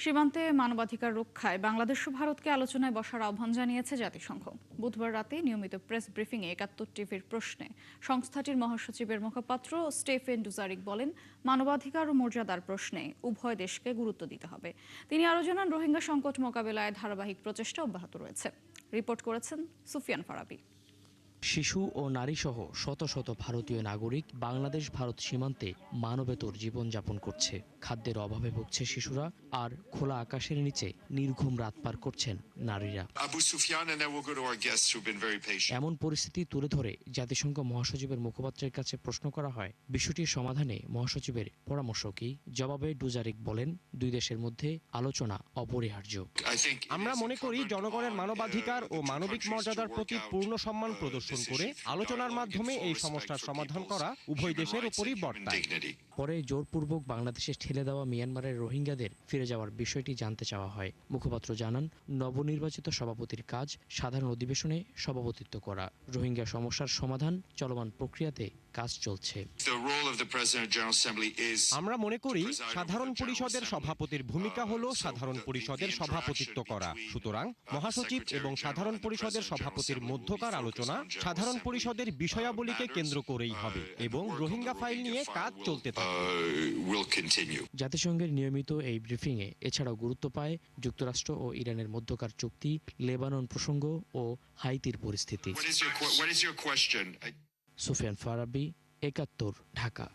সীমান্তে মানবাধিকার রক্ষায় বাংলাদেশ ও ভারতকে আলোচনায় বসার আহ্বান জানিয়েছে জাতিসংঘ। বুধবার রাতে নিয়মিত প্রেস ব্রিফিংয়ে ৭১ টিভির প্রশ্নে সংস্থাটির মহাসচিবের মুখপাত্র স্টেফেন ডুজারিক বলেন, মানবাধিকার ও মর্যাদার প্রশ্নে উভয় দেশকে গুরুত্ব দিতে হবে। তিনি আরও জানান, রোহিঙ্গা সংকট মোকাবেলায় ধারাবাহিক প্রচেষ্টা অব্যাহত রয়েছে। রিপোর্ট করেছেন সুফিয়ান ফারাবি। শিশু ও নারীসহ শত শত ভারতীয় নাগরিক বাংলাদেশ ভারত সীমান্তে মানবেতর জীবনযাপন করছে। খাদ্যের অভাবে ভুগছে শিশুরা, আর খোলা আকাশের নিচে নির্ঘুম রাত পার করছেন নারীরা। এমন পরিস্থিতি তুলে ধরে জাতিসংঘ মহাসচিবের মুখপাত্রের কাছে প্রশ্ন করা হয়, বিষয়টির সমাধানে মহাসচিবের পরামর্শ কি? জবাবে ডুজারিক বলেন, দুই দেশের মধ্যে আলোচনা অপরিহার্য। আমরা মনে করি জনগণের মানবাধিকার ও মানবিক মর্যাদার প্রতি পূর্ণ সম্মান প্রদর্শন করে আলোচনার মাধ্যমে এই সমস্যার সমাধান করা উভয় দেশের উপরই বর্তায়। পরে জোরপূর্বক বাংলাদেশে ঠেলে দেওয়া মিয়ানমারের রোহিঙ্গাদের ফিরে যাওয়ার বিষয়টি জানতে চাওয়া হয়। মুখপাত্র জানান, নবনির্বাচিত সভাপতির কাজ সাধারণ অধিবেশনে সভাপতিত্ব করা। রোহিঙ্গা সমস্যার সমাধান চলমান প্রক্রিয়াতে কাজ চলছে। আমরা মনে করি সাধারণ পরিষদের সভাপতির ভূমিকা হলো সাধারণ পরিষদের সভাপতিত্ব করা। সুতরাং মহাসচিব এবং সাধারণ পরিষদের সভাপতির মধ্যকার আলোচনা সাধারণ পরিষদের বিষয়াবলীকে কেন্দ্র করেই হবে এবং রোহিঙ্গা ফাইল নিয়ে কাজ চলতে থাকবে। জাতিসংঘের নিয়মিত এই ব্রিফিংয়ে এছাড়াও গুরুত্ব পায় যুক্তরাষ্ট্র ও ইরানের মধ্যকার চুক্তি, লেবানন প্রসঙ্গ ও হাইতির পরিস্থিতি। What is your question? Sufian Farabi, ৭১, Dhaka.